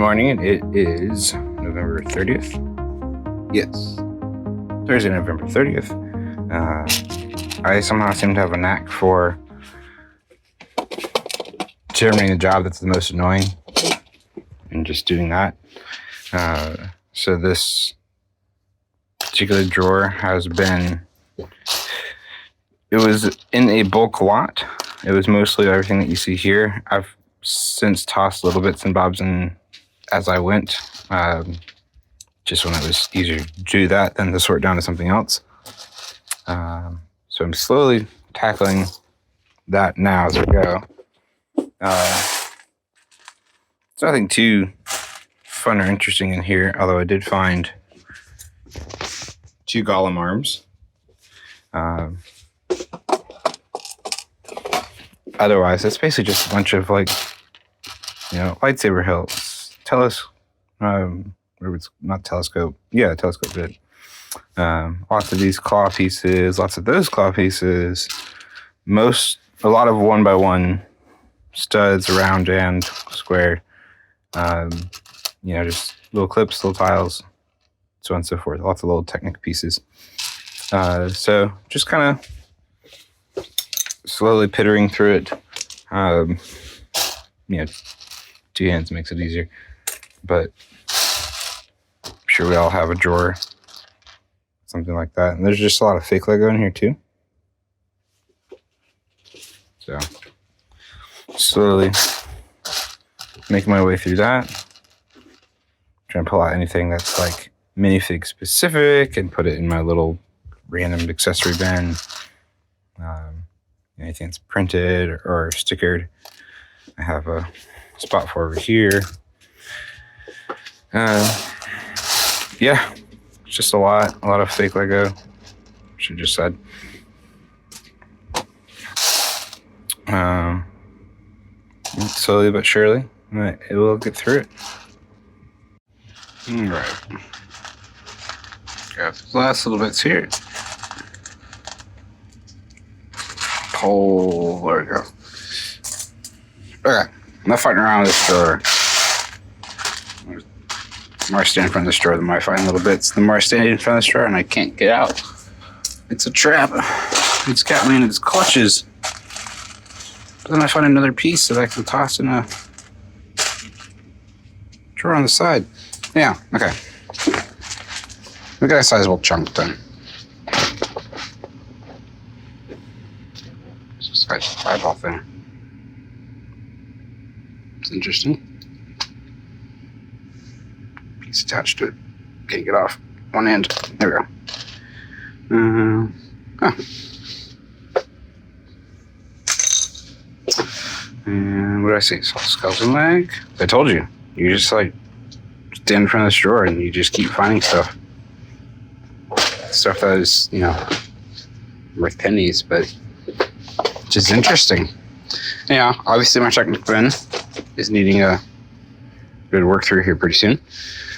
morning. It is November 30th. Yes, Thursday, November 30th. I somehow seem to have a knack for determining the job that's the most annoying and just doing that. So this particular drawer has been, it was in a bulk lot. It was mostly everything that you see here. I've since tossed little bits and bobs in as I went, just when it was easier to do that than to sort down to something else. So I'm slowly tackling that now as I go. There's nothing too fun or interesting in here, although I did find 2 golem arms. Otherwise, it's basically just a bunch of lightsaber hilts, not telescope. Yeah, telescope bit. Lots of these claw pieces, lots of those claw pieces. A lot of 1x1 studs, round and square. Just little clips, little tiles, so on and so forth. Lots of little Technic pieces. So just kind of slowly pittering through it. 2 hands makes it easier, but I'm sure we all have a drawer, something like that. And there's just a lot of fake Lego in here too. So slowly making my way through that. Trying to pull out anything that's like minifig specific and put it in my little random accessory bin. Anything that's printed or stickered, I have a spot for over here. Yeah, it's just a lot of fake Lego. Should just said. Slowly but surely, it will get through it. All right. Got the last little bits here. Pull. There we go. Okay. I'm not fighting around with this drawer. The more I stand in front of this drawer, the more I find little bits. The more I stand in front of this drawer and I can't get out. It's a trap. It's got me in its clutches. But then I find another piece that I can toss in a drawer on the side. Yeah, okay. We got a sizable chunk done. It's a size eyeball thing. It's interesting. Piece attached to it. Can't get off one end. There we go. And what did I say? Skeleton leg? I told you. You just stand in front of this drawer and you just keep finding stuff. Stuff that is, worth pennies, but just interesting. Yeah, obviously my Technic bin is needing a good work through here pretty soon.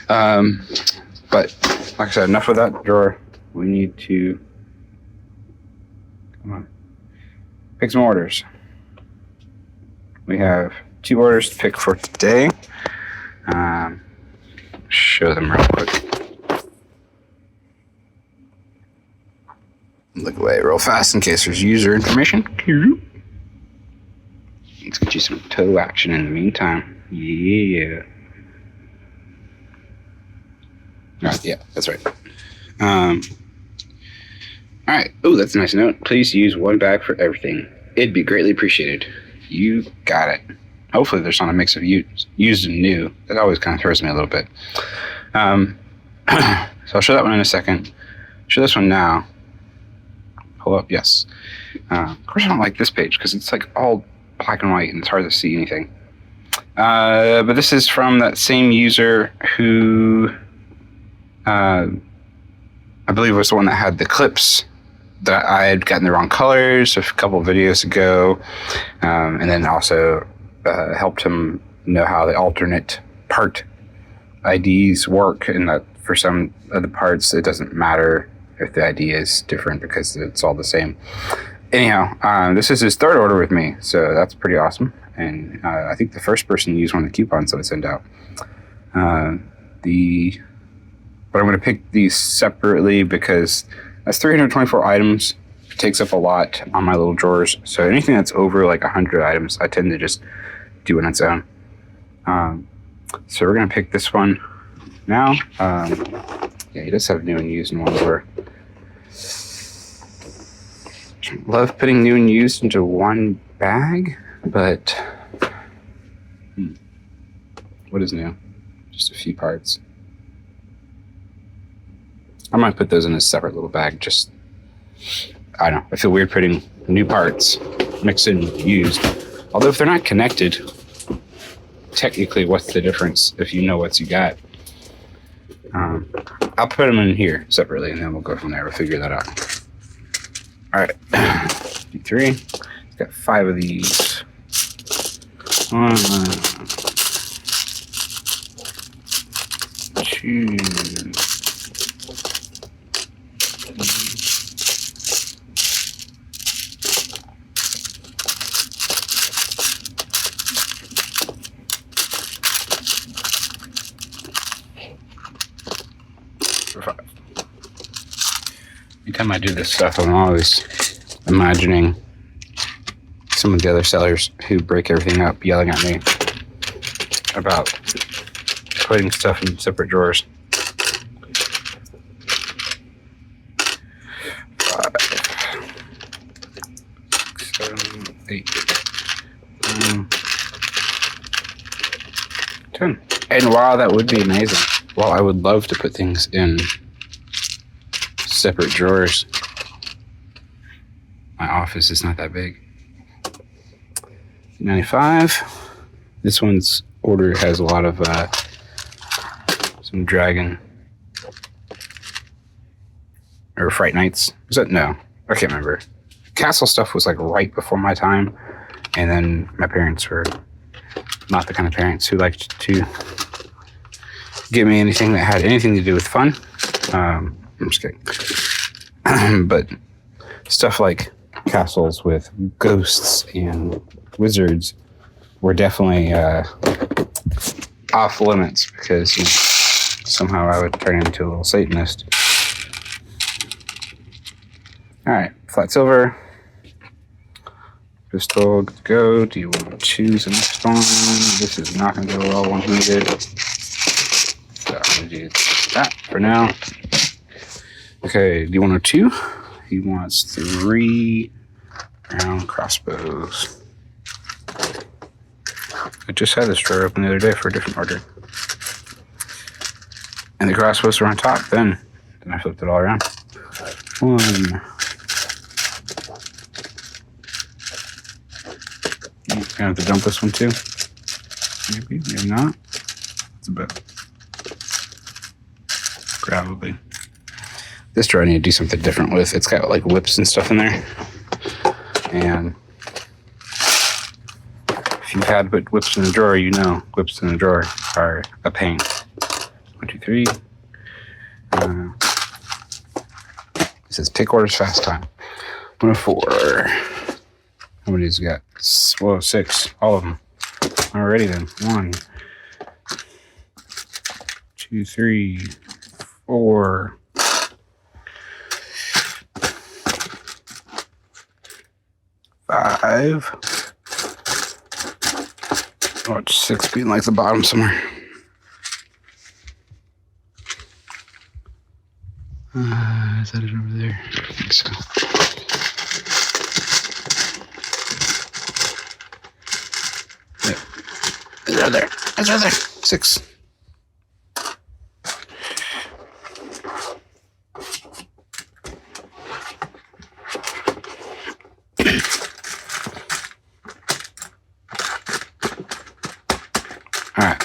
But like I said, enough of that drawer. We need to pick some orders. We have 2 orders to pick for today. Show them real quick. Look away real fast in case there's user information. Let's get you some toe action in the meantime. Yeah. Alright, yeah, that's right. Alright. Oh, that's a nice note. Please use 1 bag for everything. It'd be greatly appreciated. You got it. Hopefully there's not a mix of used and new. That always kind of throws me a little bit. So I'll show that one in a second. Show this one now. Pull up, yes. Of course I don't like this page because it's like all black and white and it's hard to see anything. But this is from that same user who I believe was the one that had the clips that I had gotten the wrong colors a couple of videos ago, and then also helped him know how the alternate part IDs work, and that for some of the parts it doesn't matter if the ID is different because it's all the same. Anyhow, this is his 3rd order with me, so that's pretty awesome. And I think the first person used one of the coupons that I sent out. But I'm going to pick these separately because that's 324 items. It takes up a lot on my little drawers. So anything that's over like 100 items, I tend to just do on its own. So we're going to pick this one now. Yeah, he does have new and used in one drawer. Love putting new and used into one bag, but what is new? Just a few parts. I might put those in a separate little bag. Just, I don't know. I feel weird putting new parts mixed in used. Although if they're not connected, technically, what's the difference if you know what you got? I'll put them in here separately, and then we'll go from there. We'll figure that out. All right, D3. It's got 5 of these. 1, 2. Anytime I do this stuff, I'm always imagining some of the other sellers who break everything up yelling at me about putting stuff in separate drawers. 5, 6, 7, 8, 9, 10. And wow, that would be amazing. Well, I would love to put things in separate drawers. My office is not that big. 95. This one's order has a lot of some dragon or Fright Nights. Was that? No, I can't remember. Castle stuff was like right before my time, and then my parents were not the kind of parents who liked to give me anything that had anything to do with fun. I'm just kidding. But stuff like castles with ghosts and wizards were definitely off limits because somehow I would turn into a little Satanist. All right, flat silver. Pistol, good to go. Do you want to choose the next one? This is not going to go well 100. So I'm going to do that for now. Okay, do you want 2? He wants 3 round crossbows. I just had this drawer open the other day for a different order. And the crossbows were on top then. Then I flipped it all around. 1. I'm gonna have to dump this one too. Maybe not. It's a bit. Probably. This drawer I need to do something different with. It's got like whips and stuff in there. And if you've had whips in a drawer, you know whips in a drawer are a pain. 1, 2, 3. It says pick orders fast time. 1, 4. How many has he got? Whoa, 6. All of them. Alrighty then. 1, 2, 3, 4. 5. Watch 6 being like the bottom somewhere. Is that it over there? I think so. Yep. It's right there. It's right there. 6. All right.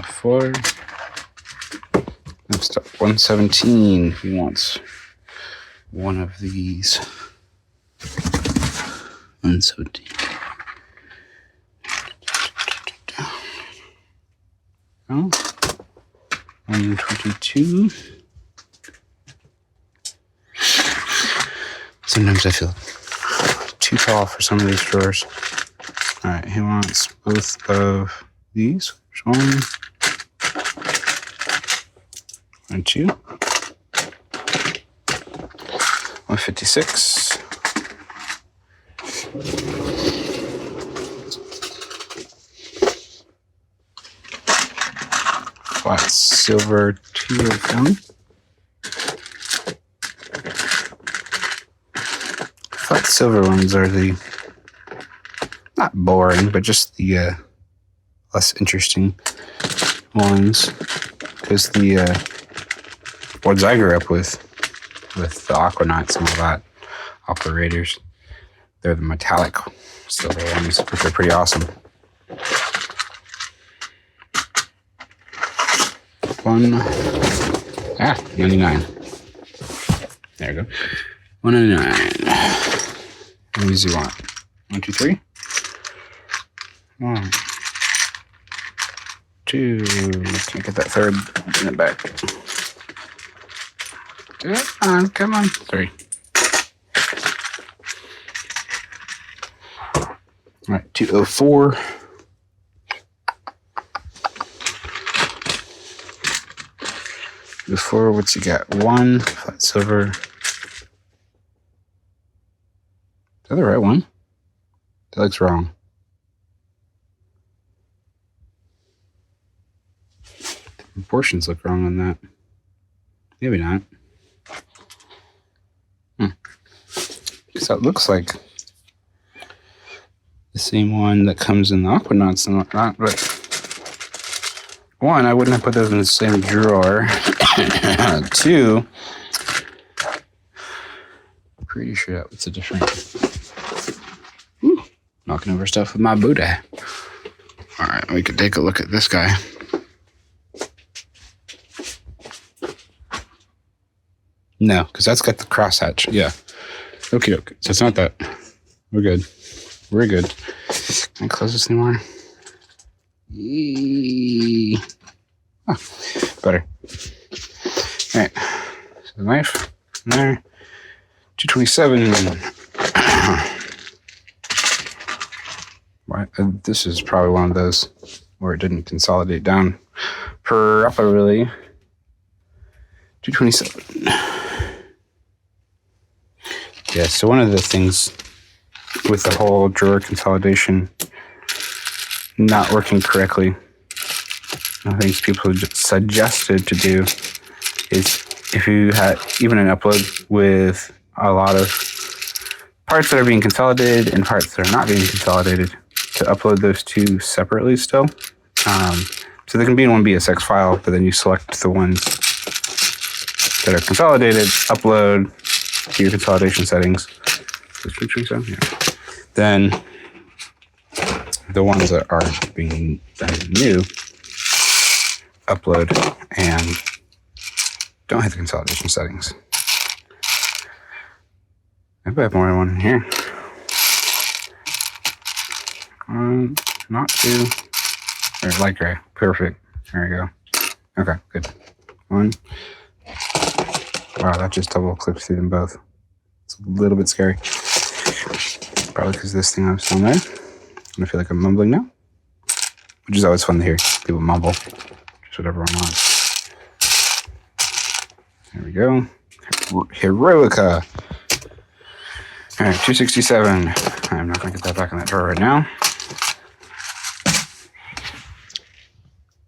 4. Next up, 117. He wants one of these. 117. Oh. 122. Sometimes I feel too tall for some of these drawers. All right, he wants both of these. There's one. And two. 156. Flat silver 2 of them. Flat silver ones are the not boring, but just the less interesting ones, because the ones I grew up with the Aquanauts and all that, Aqua Raiders, they're the metallic silver ones, which are pretty awesome. 99. There you go. 199. How many do you want? 1, 2, 3. 1, 2. Can't get that third in the back. Come on. 3. All right, 204. Before, what's he got? 1 flat silver. Is that the right one? That looks wrong. The proportions look wrong on that. Maybe not. Because that looks like the same one that comes in the Aquanauts and whatnot, but one, I wouldn't have put those in the same drawer. 2, pretty sure that was a different. Ooh, knocking over stuff with my booty. All right, we could take a look at this guy. No, because that's got the crosshatch. Yeah. Okay. So it's not that. We're good. We're good. Can I close this anymore? Oh, better. All right. So the knife in there. 227. This is probably one of those where it didn't consolidate down properly. 227. Yeah, so one of the things with the whole drawer consolidation not working correctly, I think people suggested to do is if you had even an upload with a lot of parts that are being consolidated and parts that are not being consolidated, to upload those two separately still. So they can be in one BSX file, but then you select the ones that are consolidated, upload to your consolidation settings. Yeah. Then the ones that are being done new, upload and don't hit the consolidation settings. Maybe I have more than one in here. Not 2. Or light gray. Perfect. There we go. Okay, good. 1. Wow, that just double clipped through them both. It's a little bit scary. Probably because this thing I was still there. I feel like I'm mumbling now. Which is always fun to hear. People mumble. Just whatever one wants. There we go. Heroica. Alright, 267. I'm not going to get that back in that drawer right now.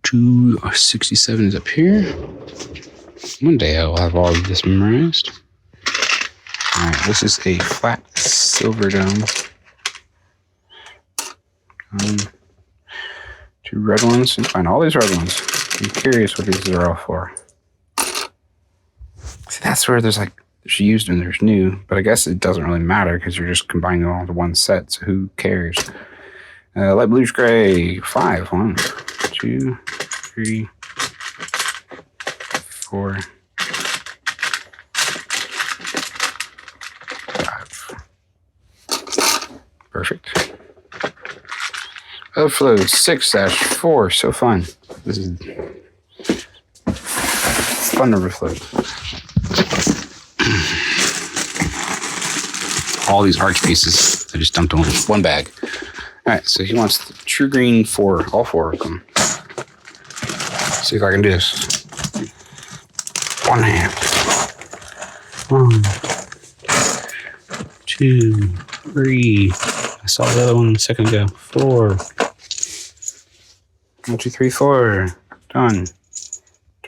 267 is up here. One day I will have all of this memorized. Alright, this is a flat silver dome. 2 red ones. And find all these red ones. I'm curious what these are all for. See, that's where there's used and there's new, but I guess it doesn't really matter because you're just combining all into one set, so who cares? Light bluish gray, 5. 1, 2, 3, 4, 5. Perfect. Overflow 6-4, so fun. This is fun overflow. All these arch pieces, I just dumped in one bag. Alright, so he wants the true green 4, all 4 of them. See if I can do this. One hand. 1, 2, 3. I saw the other one a second ago. 4. 1, 2, 3, 4. Done.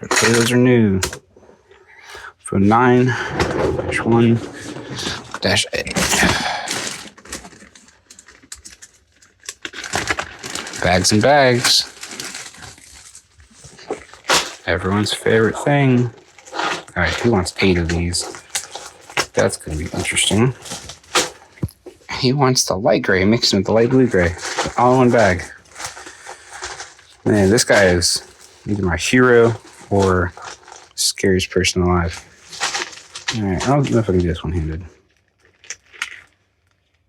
Those are new. So 9-1-8. Bags and bags. Everyone's favorite thing. Alright, who wants 8 of these? That's going to be interesting. He wants the light gray mixed with the light blue gray. All in one bag. Man, this guy is either my hero or scariest person alive. Alright, I don't know if I can do this one-handed.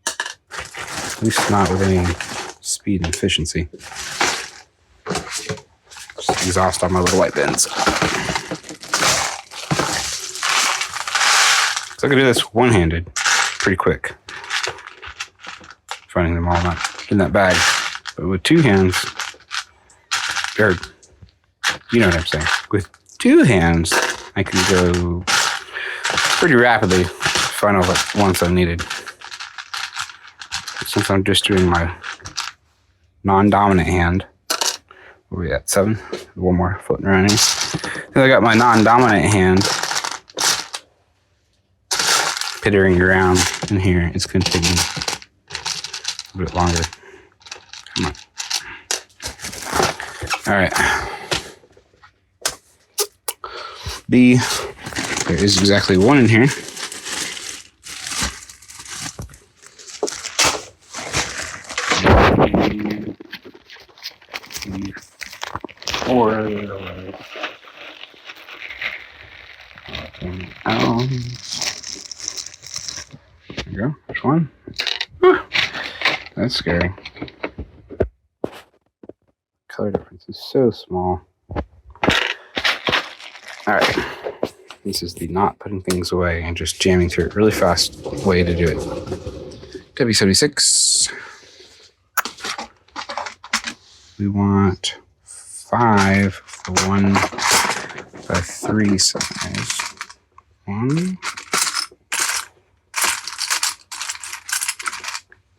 At least not with any speed and efficiency. Just exhaust all my little white bins. So I can do this one-handed pretty quick. Finding them all not in that bag. But with 2 hands, or you know what I'm saying. With 2 hands, I can go pretty rapidly to find all the ones I needed. Since I'm just doing my non-dominant hand, where we at 7? One more floating around here. Then I got my non-dominant hand pittering around in here. It's going to take me a bit longer. Come on. All right. B. There is exactly 1 in here. Or there you go. There's 1. Whew. That's scary. Color difference is so small. Alright. This is the not putting things away and just jamming through it really fast way to do it. W76. We want 5 for 1x3 size. 1.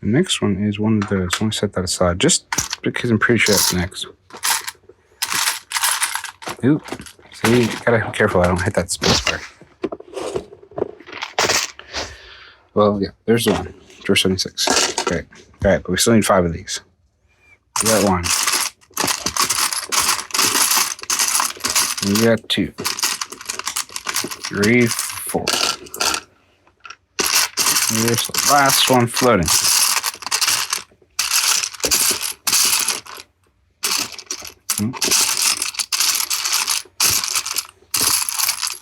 The next one is one of those. I want to set that aside just because I'm pretty sure that's next. Ooh. See, gotta be careful I don't hit that space bar. Well, yeah, there's the one. Drawer 76. Okay. Alright, but we still need 5 of these. We got 1. We got 2. 3, 4. Here's the last one floating.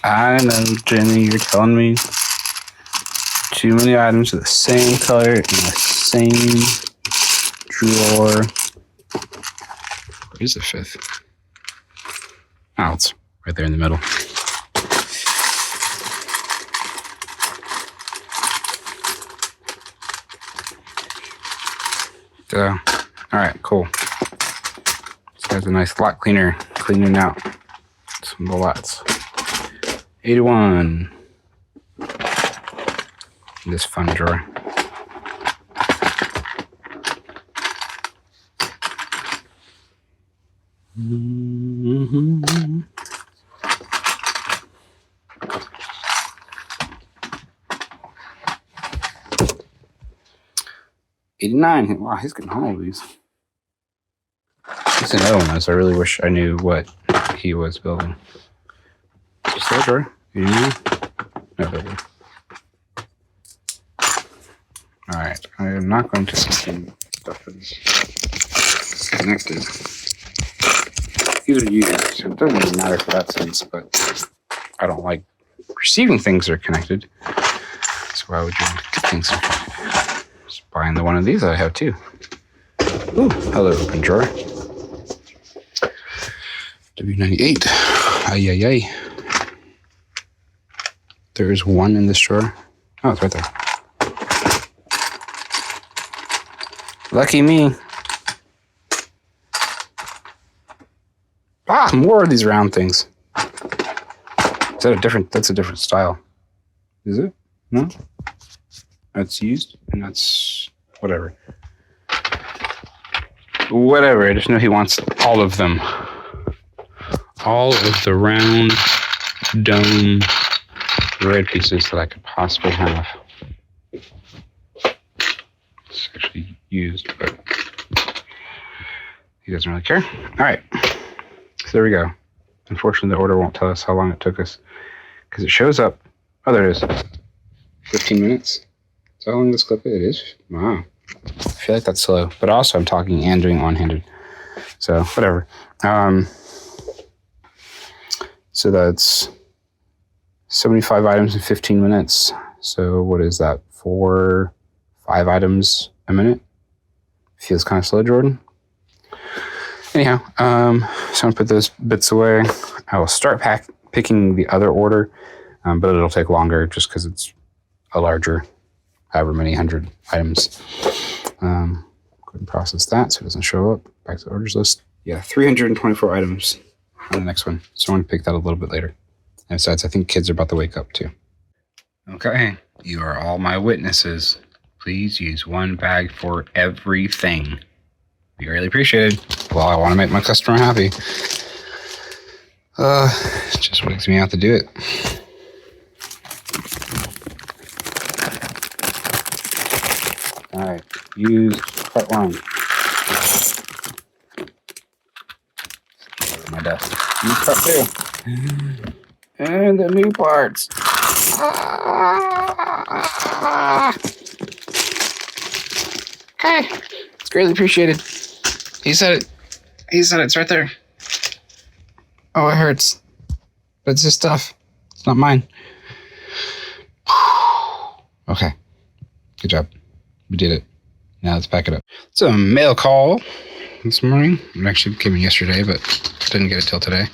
I know, Jenny, you're telling me too many items of the same color in the same drawer. Where is the 5th? Oh, it's right there in the middle. All right, cool. This guy's a nice lot cleaner, cleaning out some of the lots. 81. This fun drawer. Mm-hmm. $89. Wow, he's getting all of these. He's another one, so I really wish I knew what he was building. Just that drawer? $89? No, baby. Alright, I am not going to see stuff that is connected. These are used, so it doesn't really matter for that sense, but I don't like receiving things that are connected. So why would you get things that are connected? Just buying the one of these I have too. Ooh, hello, open drawer. W98. Ay, ay, ay. There's 1 in this drawer. Oh, it's right there. Lucky me. Ah, more of these round things. Is that a different? That's a different style. Is it? No? That's used, and that's whatever. Whatever, I just know he wants all of them. All of the round dome red pieces that I could possibly have. It's actually used, but he doesn't really care. All right, so there we go. Unfortunately, the order won't tell us how long it took us because it shows up. Oh, there it is. 15 minutes. Is that how long this clip is? It is? Wow. I feel like that's slow, but also I'm talking and doing one-handed. So, whatever. So that's 75 items in 15 minutes. So what is that? 5 items a minute? Feels kind of slow, Jordan. Anyhow, so I'm going to put those bits away. I will start picking the other order, but it'll take longer just because it's a larger, however many 100 items. Go ahead and process that so it doesn't show up. Back to the orders list. Yeah, 324 items on the next one. So I want to pick that a little bit later. And besides, I think kids are about to wake up too. Okay, you are all my witnesses. Please use one bag for everything. Be really appreciated. Well, I want to make my customer happy. It just wakes me out to do it. All right, use part 1. My desk. Use part 2. And the new parts. Okay, it's greatly appreciated. He said it. It's right there. Oh, it hurts. But it's his stuff. It's not mine. Okay. Good job. We did it. Now let's pack it up. It's a mail call this morning. It actually came in yesterday, but didn't get it till today.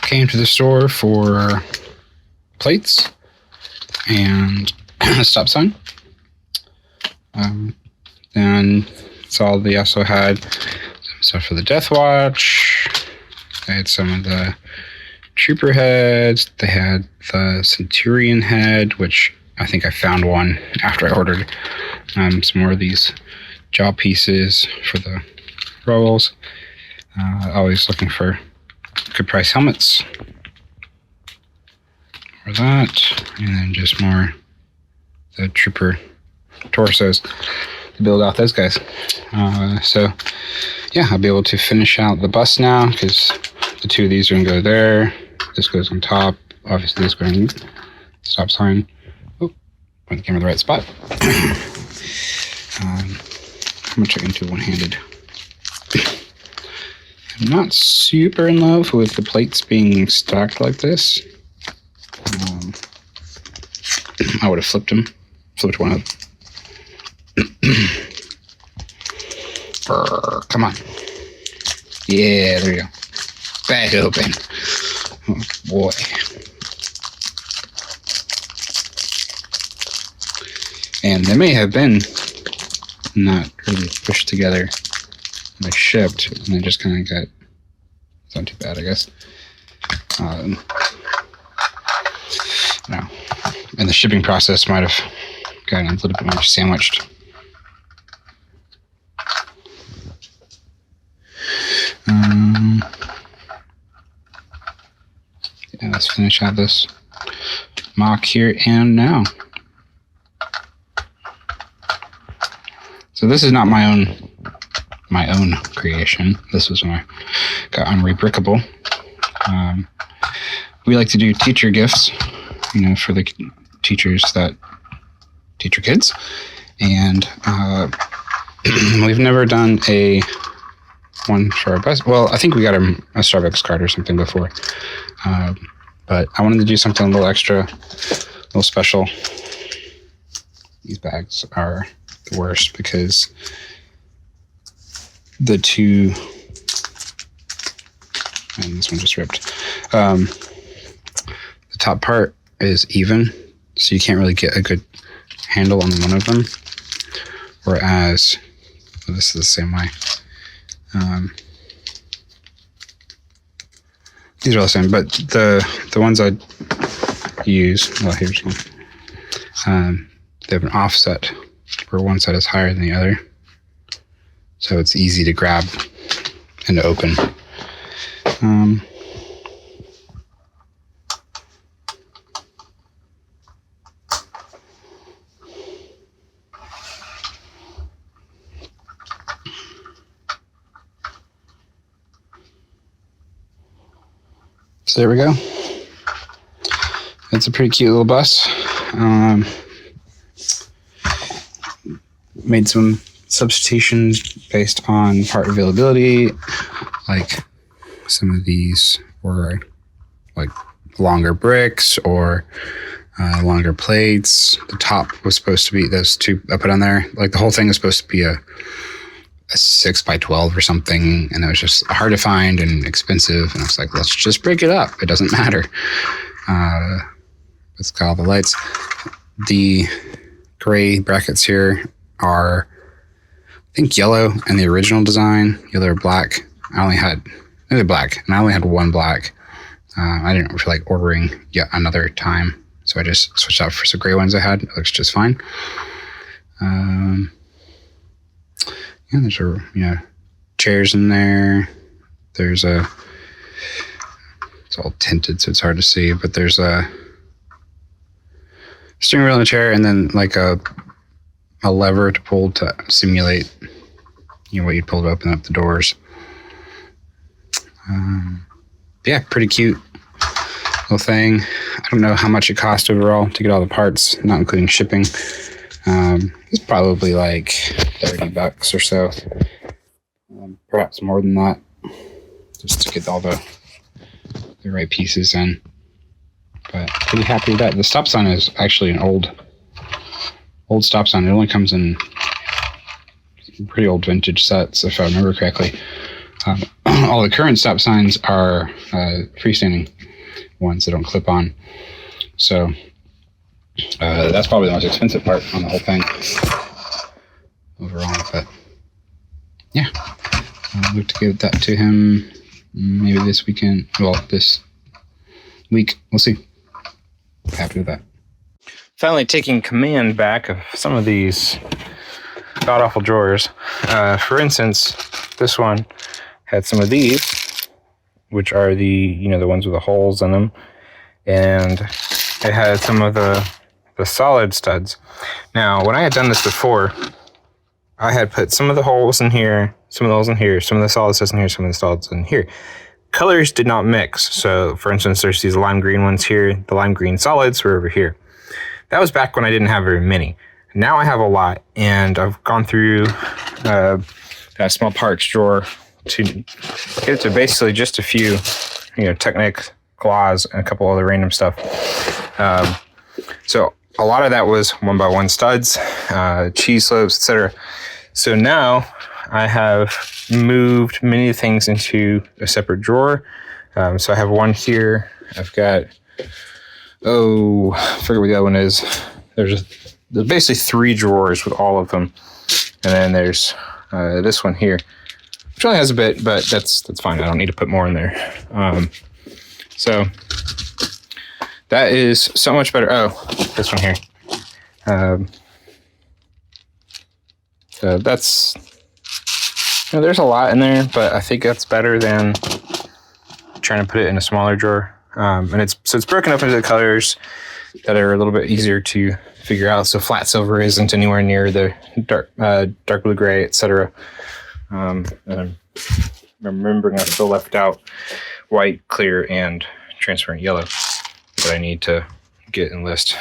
Came to the store for plates and a stop sign. Then saw they also had some stuff for the Death Watch. They had some of the Trooper heads. They had the Centurion head, which I think I found one after I ordered some more of these jaw pieces for the rolls. Always looking for good price helmets for that, and then just more the Trooper torsos to build out those guys. So yeah, I'll be able to finish out the bus now because the 2 of these are gonna go there. This goes on top. Obviously, this going stop sign. Oh, put the camera in the right spot. How much I can do one-handed? I'm not super in love with the plates being stacked like this. I would have flipped one up. Come on. Yeah, there you go. Bag open. Oh boy. And they may have been not really pushed together. They shipped, and they just kind of got. It's not too bad, I guess. No. And the shipping process might have gotten a little bit more sandwiched. Yeah, let's finish out this mock here and now. So this is not my own creation. This was when I got on Rebrickable. We like to do teacher gifts, for the teachers that teach your kids. And we've never done one for our bus. Well, I think we got a Starbucks card or something before. But I wanted to do something a little extra, a little special. These bags are the worst because the 2, and this one just ripped. The top part is even, so you can't really get a good handle on one of them, whereas this is the same way. These are all the same, but the ones I use, well, here's one. They have an offset where one side is higher than the other, so it's easy to grab and open. So there we go. It's a pretty cute little bus. Made some substitutions based on part availability. Like some of these were like longer bricks or longer plates. The top was supposed to be those two I put on there. Like the whole thing was supposed to be a 6x12 or something, and it was just hard to find and expensive. And I was like, let's just break it up. It doesn't matter. It's got all the lights. The gray brackets here are, I think, yellow in the original design, yellow or black. They're black, and I only had one black. I didn't feel like ordering yet another time, so I just switched out for some gray ones I had. It looks just fine. Yeah, there's chairs in there. There's it's all tinted, so it's hard to see, but there's a steering wheel in a chair, and then like a lever to pull to simulate, what you'd pull to open up the doors. Yeah, pretty cute little thing. I don't know how much it cost overall to get all the parts, not including shipping. It's probably like $30 or so, perhaps more than that, just to get all the right pieces in. But pretty happy with that. The stop sign is actually an old stop sign. It only comes in pretty old vintage sets, if I remember correctly. All the current stop signs are freestanding ones that don't clip on. So that's probably the most expensive part on the whole thing overall. But yeah, I'll look to give that to him maybe this weekend. Well, this week. We'll see. Happy with that. Finally taking command back of some of these god-awful drawers. For instance, this one had some of these, which are the ones with the holes in them, and it had some of the solid studs. Now, when I had done this before, I had put some of the holes in here, some of the holes in here, some of the solid studs in here, some of the solids in here. Colors did not mix. So, for instance, there's these lime green ones here. The lime green solids were over here. That was back when I didn't have very many. Now I have a lot, and I've gone through that small parts drawer to get it to basically just a few, Technic, Claws, and a couple other random stuff. So a lot of that was 1x1 studs, cheese slopes, etc. So now I have moved many things into a separate drawer. So I have one here. I've got, I forget what the other one is. There's basically 3 drawers with all of them. And then there's this one here, which only has a bit, but that's fine. I don't need to put more in there. So that is so much better. Oh, this one here. So that's, there's a lot in there, but I think that's better than trying to put it in a smaller drawer. And it's broken up into the colors that are a little bit easier to figure out. So flat silver isn't anywhere near the dark blue gray, etc. And I'm remembering I still left out white, clear, and transparent yellow that I need to get and list.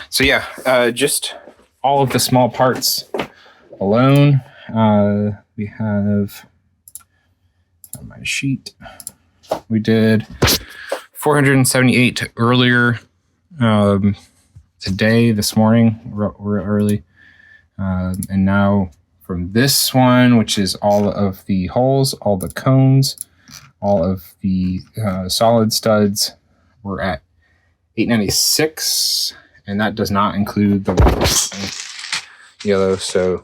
So yeah, just all of the small parts alone. We have on my sheet. We did 478 earlier today, this morning. We're early. And now from this one, which is all of the holes, all the cones, all of the solid studs, we're at 896. And that does not include the white and yellow. So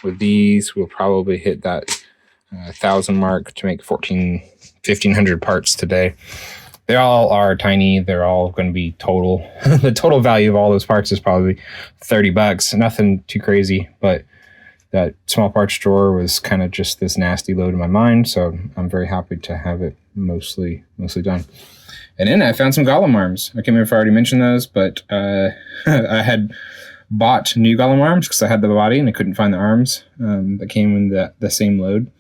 with these, we'll probably hit that 1,000 mark to make 1,500 parts today. They all are tiny. They're all going to be total. The total value of all those parts is probably $30. Nothing too crazy, but that small parts drawer was kind of just this nasty load in my mind. So I'm very happy to have it mostly done. And then I found some golem arms. I can't remember if I already mentioned those, but I had bought new golem arms because I had the body and I couldn't find the arms that came in the same load.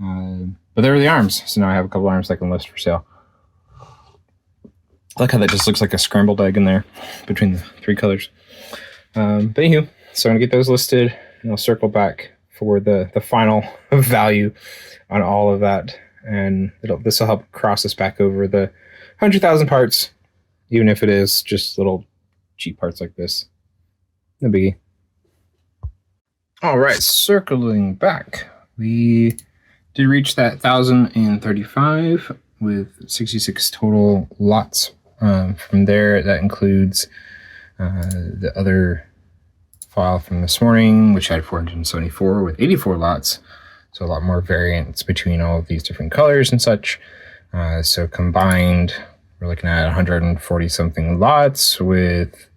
But there were the arms. So now I have a couple arms I can list for sale. I like how that just looks like a scrambled egg in there between the three colors. But anywho, so I'm going to get those listed and I'll circle back for the final value on all of that. And this will help cross us back over the 100,000 parts, even if it is just little cheap parts like this. No biggie. All right, circling back. We did reach that 1,035 with 66 total lots. From there, that includes the other file from this morning, which had 474 with 84 lots. So a lot more variance between all of these different colors and such. So combined, we're looking at 140 something lots with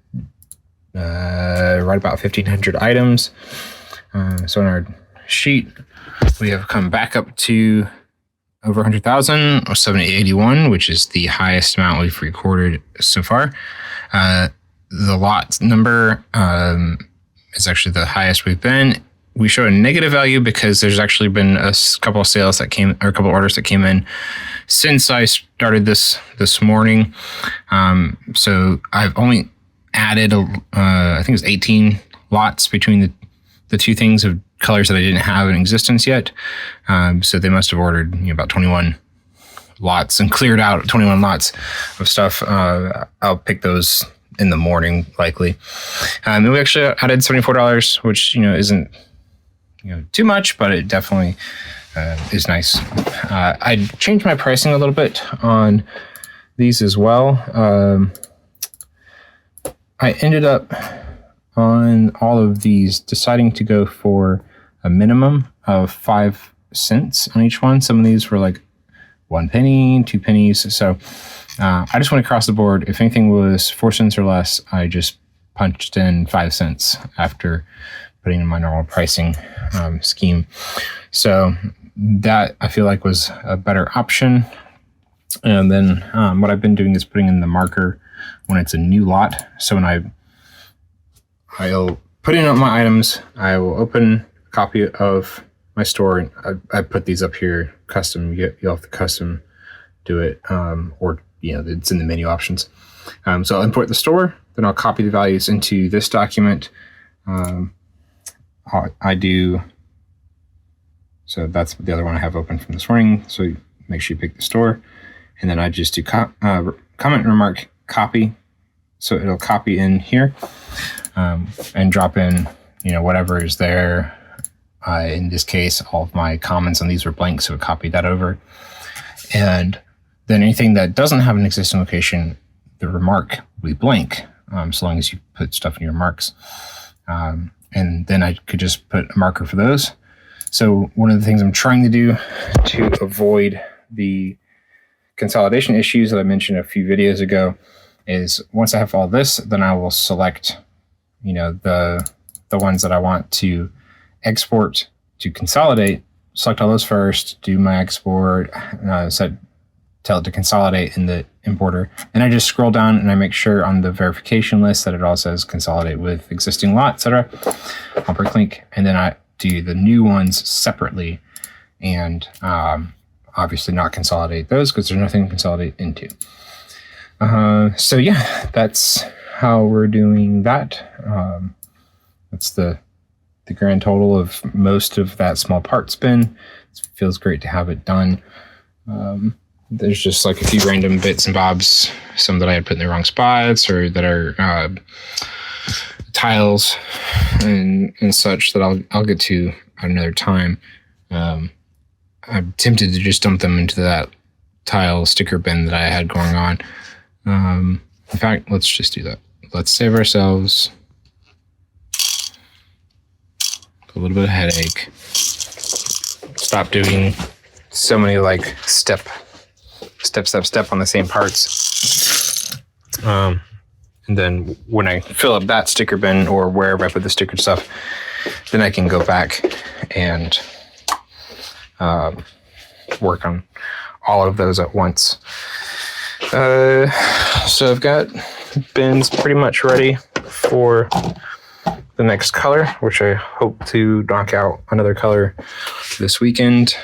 right about 1,500 items. So in our sheet, we have come back up to over 100,000 or 7081, which is the highest amount we've recorded so far. The lot number is actually the highest we've been. We show a negative value because there's actually been a couple of sales that came, or a couple of orders that came in since I started this morning. So I've only added, I think it was 18 lots between the two things of colors that I didn't have in existence yet. So they must have ordered about 21 lots and cleared out 21 lots of stuff. I'll pick those in the morning likely. And we actually added $74, which isn't too much, but it definitely is nice. I changed my pricing a little bit on these as well. I ended up on all of these deciding to go for a minimum of 5 cents on each one. Some of these were like 1 penny, 2 pennies. So I just went across the board. If anything was 4 cents or less, I just punched in 5 cents after putting in my normal pricing scheme. So that I feel like was a better option. And then what I've been doing is putting in the marker when it's a new lot. So when I'll put in my items, I will open a copy of my store. And I put these up here custom. You'll have to custom do it, or it's in the menu options. So I'll import the store, then I'll copy the values into this document. I do. So that's the other one I have open from this morning. So make sure you pick the store, and then I just do comment remark copy. So it'll copy in here and drop in, whatever is there. In this case, all of my comments on these were blank, so it copied that over. And then anything that doesn't have an existing location, the remark will be blank, so long as you put stuff in your marks. And then I could just put a marker for those. So one of the things I'm trying to do to avoid the consolidation issues that I mentioned a few videos ago is once I have all this, then I will select, the ones that I want to export to consolidate, select all those first, do my export, tell it to consolidate in the importer. And I just scroll down and I make sure on the verification list that it all says consolidate with existing lot, etc. I'll Bricklink, and then I do the new ones separately, and obviously not consolidate those because there's nothing to consolidate into. So yeah, that's how we're doing that. That's the grand total of most of that small part spin. It feels great to have it done. There's just like a few random bits and bobs, some that I had put in the wrong spots or that are tiles and such that I'll get to at another time. I'm tempted to just dump them into that tile sticker bin that I had going on. In fact, let's just do that. let's save ourselves a little bit of headache. Stop doing so many like step on the same parts. And then when I fill up that sticker bin or wherever I put the sticker stuff, then I can go back and work on all of those at once. So I've got bins pretty much ready for the next color, which I hope to knock out another color this weekend.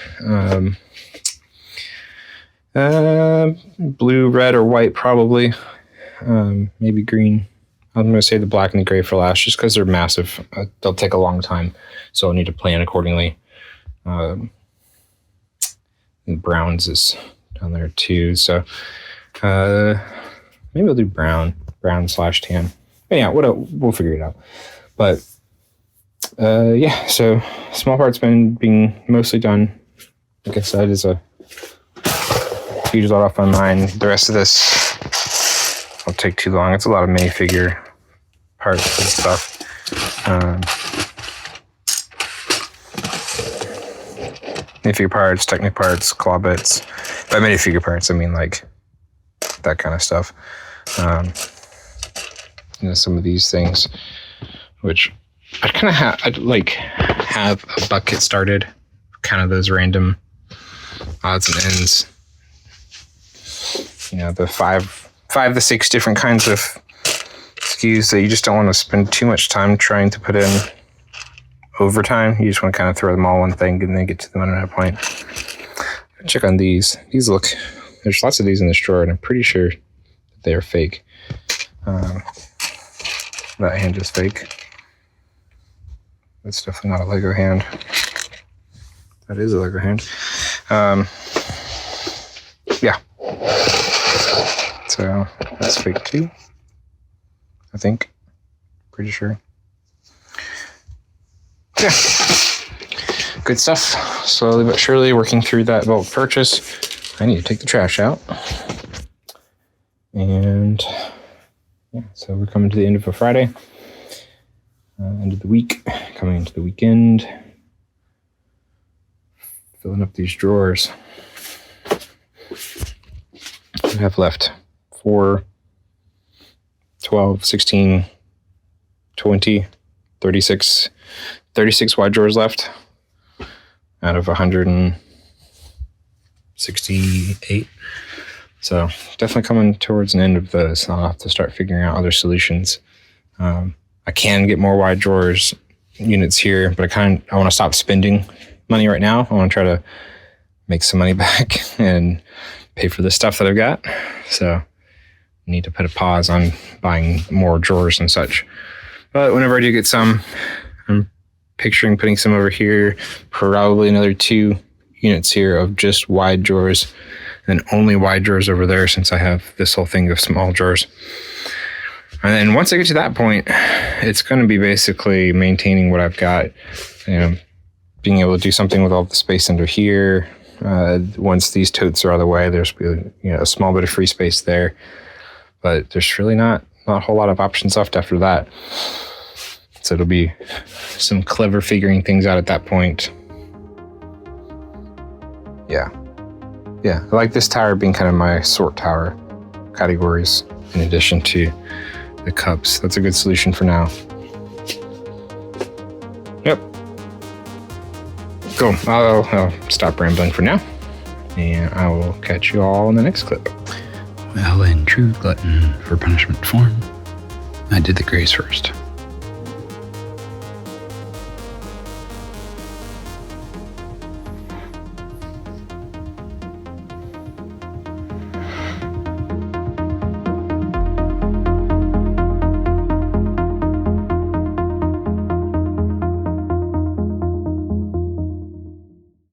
Blue, red, or white probably. Maybe green. I'm going to say the black and the gray for last just because they're massive. They'll take a long time, so I'll need to plan accordingly. And browns is down there too, so maybe I'll do brown / tan. But yeah, we'll figure it out. But yeah, so small parts been being mostly done. Like I said, is a huge lot off my mind. The rest of this won't take too long. It's a lot of minifigure parts and stuff. Minifigure parts, Technic parts, claw bits. By minifigure parts, I mean like that kind of stuff. Some of these things, which I'd kind of have a bucket started, kind of those random odds and ends. The 5 to 6 different kinds of SKUs that you just don't want to spend too much time trying to put in over time. You just want to kind of throw them all in one thing and then get to them at a point. Check on these. These look, there's lots of these in this drawer, and I'm pretty sure that they are fake. That hand is fake. That's definitely not a Lego hand. That is a Lego hand. Yeah. So that's fake too, I think. Pretty sure. Yeah. Good stuff. Slowly but surely working through that bulk purchase. I need to take the trash out. And yeah, so we're coming to the end of a Friday. End of the week. Coming into the weekend. Filling up these drawers. What do I have left? 4, 12, 16, 20, 36 wide drawers left out of 168. So definitely coming towards an end of those. I'll have to start figuring out other solutions. I can get more wide drawers units here, but I want to stop spending money right now. I want to try to make some money back and pay for the stuff that I've got. So need to put a pause on buying more drawers and such. But whenever I do get some, I'm picturing putting some over here, probably another 2 units here of just wide drawers, and only wide drawers over there since I have this whole thing of small drawers. And then once I get to that point, it's going to be basically maintaining what I've got, being able to do something with all the space under here. Once these totes are out of the way, there's a small bit of free space there. But there's really not a whole lot of options left after that. So it'll be some clever figuring things out at that point. Yeah. I like this tower being kind of my sort tower categories in addition to the cups. That's a good solution for now. Yep. Cool. I'll stop rambling for now, and I will catch you all in the next clip. Well, in true glutton for punishment form, I did the grays first.